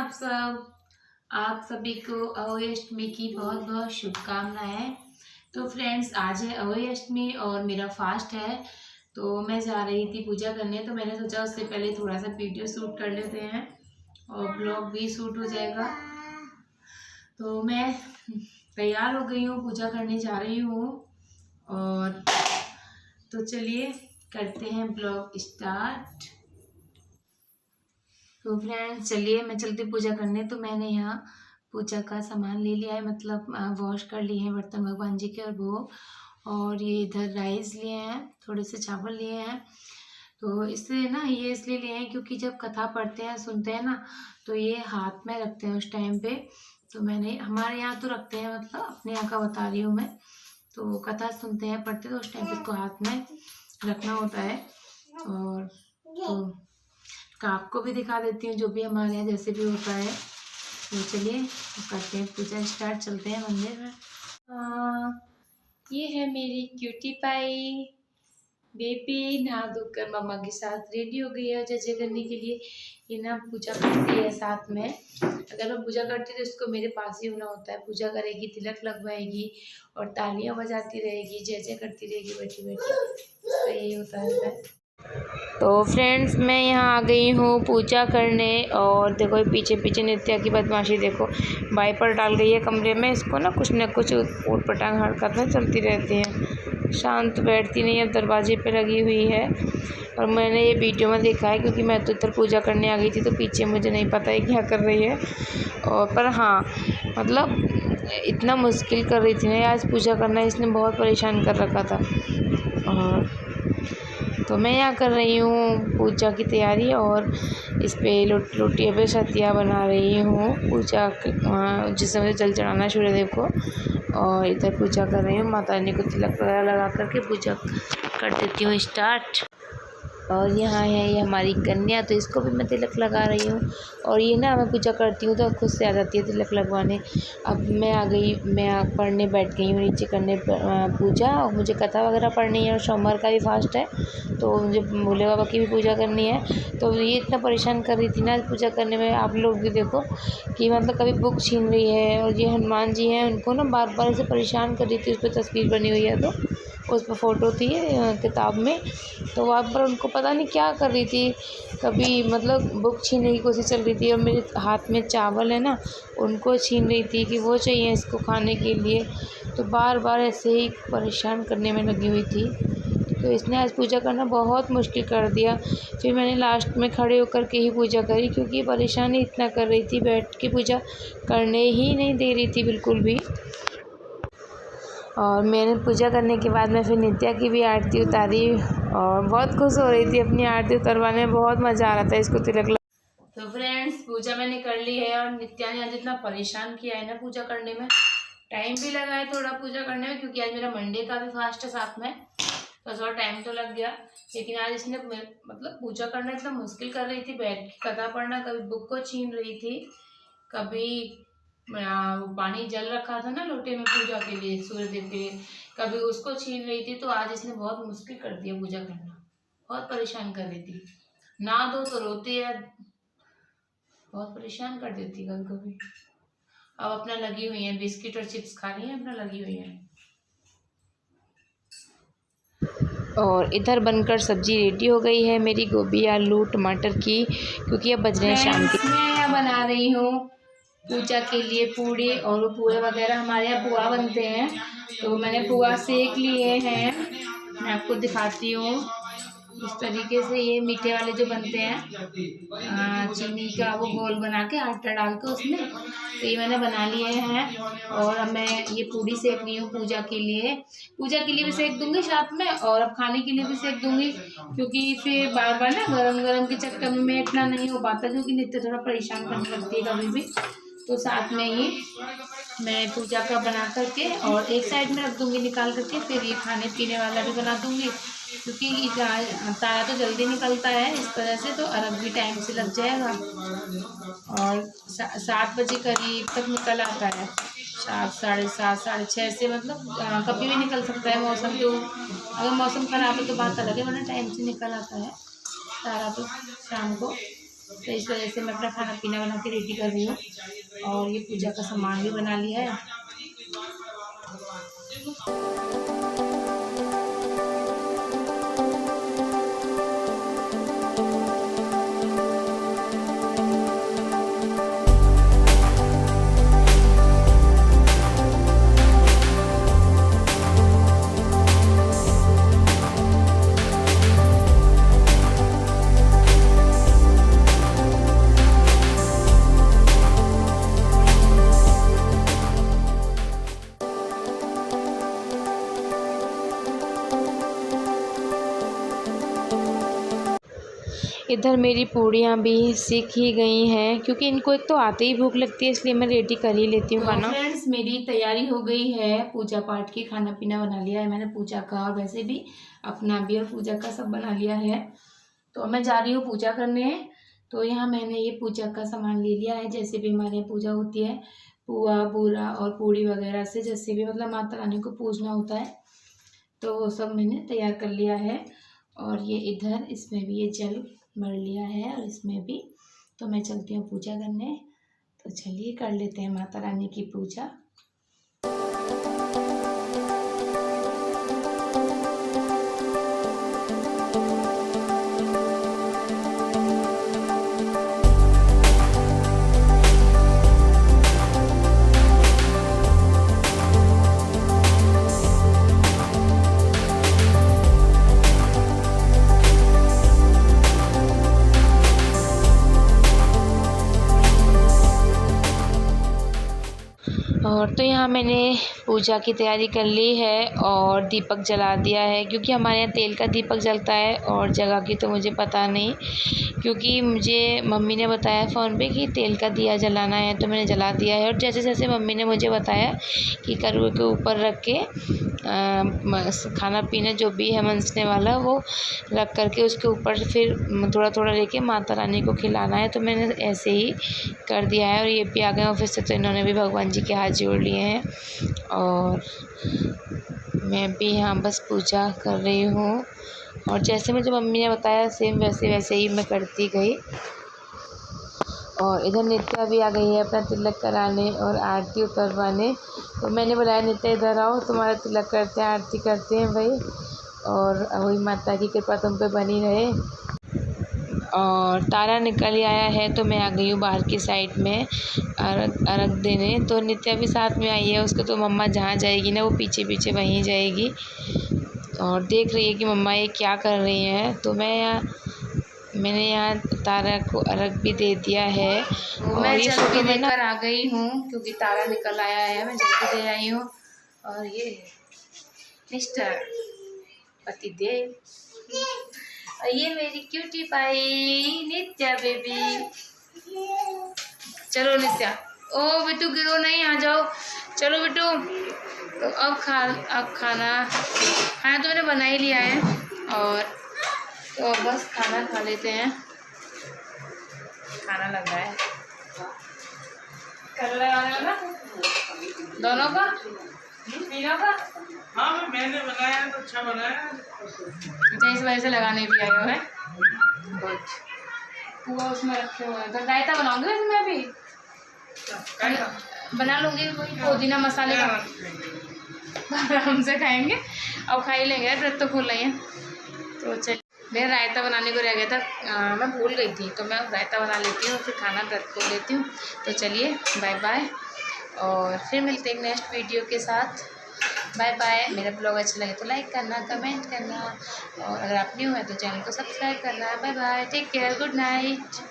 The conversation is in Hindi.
आप सब। आप सभी को अहोई अष्टमी की बहुत बहुत शुभकामनाएं। तो फ्रेंड्स, आज है अहोई अष्टमी और मेरा फास्ट है। तो मैं जा रही थी पूजा करने, तो मैंने सोचा उससे पहले थोड़ा सा वीडियो शूट कर लेते हैं और ब्लॉग भी शूट हो जाएगा। तो मैं तैयार हो गई हूँ, पूजा करने जा रही हूँ। और तो चलिए करते हैं ब्लॉग स्टार्ट। तो फ्रेंड्स चलिए मैं चलती पूजा करने। तो मैंने यहाँ पूजा का सामान ले लिया है, मतलब वॉश कर लिए हैं बर्तन भगवान जी के और भोग। और ये इधर राइस लिए हैं, थोड़े से चावल लिए हैं। तो इससे ना ये इसलिए लिए हैं क्योंकि जब कथा पढ़ते हैं सुनते हैं ना, तो ये हाथ में रखते हैं उस टाइम पे। तो मैंने हमारे यहाँ तो रखते हैं, मतलब अपने यहाँ का बता रही हूँ मैं। तो कथा सुनते हैं पढ़ते तो उस टाइम पे इसको हाथ में रखना होता है। और तो आपको भी दिखा देती हूँ जो भी हमारे यहाँ जैसे भी होता है। तो चलिए करते हैं पूजा स्टार्ट, चलते हैं मंदिर में। ये है मेरी क्यूटी पाई बेबी, नहा धोकर मम्मा के साथ रेडी हो गई है जैसे करने के लिए। ये ना पूजा करती है साथ में। अगर मैं पूजा करती तो इसको मेरे पास ही होना होता है। पूजा करेगी, तिलक लगवाएगी और तालियां बजाती रहेगी, जय जय करती रहेगी बैठी बैठी। तो यही होता है। तो फ्रेंड्स मैं यहाँ आ गई हूँ पूजा करने। और देखो पीछे पीछे नित्या की बदमाशी देखो, वाइपर डाल गई है कमरे में। इसको ना कुछ ऊट पटांग हरकतें चलती रहती हैं, शांत बैठती नहीं है, अब दरवाजे पे लगी हुई है। और मैंने ये वीडियो में देखा है क्योंकि मैं तो इधर पूजा करने आ गई थी, तो पीछे मुझे नहीं पता है क्या कर रही है। और पर हाँ, मतलब इतना मुश्किल कर रही थी ना आज पूजा करना, इसने बहुत परेशान कर रखा था। और तो मैं यहाँ कर रही हूँ पूजा की तैयारी और इस पे रोटियाँ पे सतिया बना रही हूँ पूजा जिस समय जल चढ़ाना सूर्यदेव को। और इधर पूजा कर रही हूँ, माता रानी को तिलक वगैरह लगा करके पूजा कर देती हूँ स्टार्ट। और यहाँ है ये हमारी कन्या, तो इसको भी मैं तिलक लगा रही हूँ। और ये ना मैं पूजा करती हूँ तो खुद से आ जाती है तिलक लगवाने। अब मैं आ गई, मैं पढ़ने बैठ गई हूँ नीचे करने पूजा। और मुझे कथा वगैरह पढ़नी है और सोमवार का भी फास्ट है, तो मुझे भोले बाबा की भी पूजा करनी है। तो ये इतना परेशान कर रही थी ना पूजा करने में, आप लोग भी देखो कि मतलब कभी बुक छीन रही है। और ये हनुमान जी हैं, उनको ना बार बार ऐसे परेशान कर रही थी। उस पर तस्वीर बनी हुई है, तो उस पर फ़ोटो थी किताब में, तो वहाँ पर उनको पता नहीं क्या कर रही थी। कभी मतलब बुक छीनने की कोशिश चल रही थी, और मेरे हाथ में चावल है ना, उनको छीन रही थी कि वो चाहिए इसको खाने के लिए। तो बार बार ऐसे ही परेशान करने में लगी हुई थी। तो इसने आज पूजा करना बहुत मुश्किल कर दिया। फिर मैंने लास्ट में खड़े होकर के ही पूजा करी, क्योंकि परेशानी इतना कर रही थी, बैठ के पूजा करने ही नहीं दे रही थी बिल्कुल भी। और मैंने पूजा करने के बाद मैं फिर नित्या की भी आरती उतारी और बहुत खुश हो रही थी अपनी आरती उतरवाने में, बहुत मज़ा आ रहा था इसको तिलक। तो फ्रेंड्स पूजा मैंने कर ली है, और नित्या ने आज इतना परेशान किया है ना पूजा करने में, टाइम भी लगा है थोड़ा पूजा करने में, क्योंकि आज मेरा मंडे का भी फास्ट है साथ में, तो थोड़ा टाइम तो लग गया। लेकिन आज इसने मतलब पूजा करना इतना मुश्किल कर रही थी, बैठ के कथा पढ़ना, कभी बुक को छीन रही थी, कभी पानी जल रखा था ना लोटे में पूजा के लिए सूर्यदेव के लिए, कभी उसको छीन रही थी। तो आज इसने बहुत मुश्किल कर दिया पूजा करना, बहुत परेशान कर रही थी। ना दो तो रोती है, बहुत परेशान कर देती कभी कभी। अब अपना लगी हुई है, बिस्किट और चिप्स खा रही है, अपना लगी हुई है। और इधर बनकर सब्जी रेडी हो गई है मेरी, गोभी आलू टमाटर की, क्योंकि अब बज रहे हैं शाम के। मैं यहाँ बना रही हूँ पूजा के लिए पूड़ी, और पुए वगैरह हमारे यहाँ पुआ बनते हैं, तो मैंने पुआ सेक लिए हैं। मैं आपको दिखाती हूँ इस तरीके से, ये मीठे वाले जो बनते हैं चीनी का, वो गोल बना के आटा डाल के उसमें, तो ये मैंने बना लिए हैं। और अब मैं ये पूड़ी सेक रही हूँ पूजा के लिए। पूजा के लिए भी सेक दूंगी साथ में, और अब खाने के लिए भी सेक दूंगी, क्योंकि फिर बार बार ना गरम गरम के चक्कर में इतना नहीं हो पाता, क्योंकि नित्य थोड़ा परेशान करने लगती है कभी भी। तो साथ में ही मैं पूजा का बना करके और एक साइड में रख दूंगी निकाल करके, फिर ये खाने पीने वाला भी बना दूंगी, क्योंकि तारा तो जल्दी निकलता है इस तरह से, तो अर्घ भी टाइम से लग जाएगा। और 7 बजे करीब तक निकल आता है, 7, साढ़े 7, साढ़े 6 से, मतलब कभी भी निकल सकता है मौसम, तो अगर मौसम ख़राब है तो बात अलग है, वरना टाइम से निकल आता है तारा तो शाम को। तो इस वजह से मैं अपना खाना पीना बना के रेडी कर रही हूँ। और ये पूजा का सामान भी बना लिया है। इधर मेरी पूड़ियाँ भी सीख ही गई हैं, क्योंकि इनको एक तो आते ही भूख लगती है, इसलिए मैं रेडी कर ही लेती हूँ खाना। फ्रेंड्स, मेरी तैयारी हो गई है पूजा पाठ की। खाना पीना बना लिया है मैंने पूजा का, और वैसे भी अपना भी और पूजा का सब बना लिया है। तो मैं जा रही हूँ पूजा करने। तो यहाँ मैंने ये पूजा का सामान ले लिया है। जैसे भी हमारे यहाँ पूजा होती है, पुआ बूरा और पूड़ी वगैरह से, जैसे भी मतलब माता रानी को पूजना होता है, तो वो सब मैंने तैयार कर लिया है। और ये इधर इसमें भी ये जल भर लिया है, और इसमें भी। तो मैं चलती हूँ पूजा करने। तो चलिए कर लेते हैं माता रानी की पूजा। और तो यहाँ मैंने पूजा की तैयारी कर ली है और दीपक जला दिया है, क्योंकि हमारे यहाँ तेल का दीपक जलता है और जगह की तो मुझे पता नहीं, क्योंकि मुझे मम्मी ने बताया फ़ोन पे कि तेल का दिया जलाना है, तो मैंने जला दिया है। और जैसे जैसे मम्मी ने मुझे बताया कि करुए के ऊपर रख के खाना पीना जो भी है मनसने वाला वो रख करके उसके ऊपर फिर थोड़ा थोड़ा लेके माता रानी को खिलाना है। तो मैंने ऐसे ही कर दिया है। और ये भी आ गए ऑफिस से, तो इन्होंने भी भगवान जी के हाथ जोड़ लिए हैं। और मैं भी यहाँ बस पूजा कर रही हूँ, और जैसे मुझे मम्मी ने बताया सेम वैसे ही मैं करती गई। और इधर नित्या भी आ गई है अपना तिलक कराने और आरती उतरवाने। तो मैंने बुलाया, नित्या इधर आओ, तुम्हारा तिलक करते हैं, आरती करते हैं भाई, और वही माता की कृपा तुम पे बनी रहे। और तारा निकल आया है, तो मैं आ गई हूँ बाहर की साइड में अर्घ देने। तो नित्या भी साथ में आई है, उसको तो मम्मा जहाँ जाएगी ना वो पीछे पीछे वहीं जाएगी, और देख रही है कि मम्मा ये क्या कर रही हैं। तो मैंने यहाँ तारा को अर्घ भी दे दिया है। और मैं जल्दी देकर आ गई हूँ, क्योंकि तारा निकल आया है, मैं जल्दी दे आई हूँ। और ये मिस्टर पतिदेव, और ये मेरी क्यूटी पाई नित्या बेबी। चलो नित्या, ओ बिट्टू गिरो नहीं, आ जाओ, चलो बिट्टू। तो अब खाना तो मैंने बना ही लिया है, और तो अब बस खाना खा लेते हैं। खाना लग रहा है कर लगा दोनों का, तीनों का। हाँ मैंने बनाया तो अच्छा बनाया, इस वजह से लगाने भी आए हो है। पूरा उसमें रखे हुए हैं, तो रायता बनाऊंगी वैसे मैं अभी बना लूँगी, वही पुदीना मसाले का आराम से खाएंगे। अब खा ही लेंगे, व्रत तो खोल रही है। तो चल, मेरा रायता बनाने को रह गया था, मैं भूल गई थी, तो मैं रायता बना लेती हूँ, फिर खाना व्रत खोल लेती हूँ। तो चलिए बाय बाय, और फिर मिलते हैं नेक्स्ट वीडियो के साथ। Bye bye. मेरा ब्लॉग अच्छा लगे तो लाइक करना, कमेंट करना, और अगर आप न्यू है तो चैनल को सब्सक्राइब करना। Bye bye, take care, good night.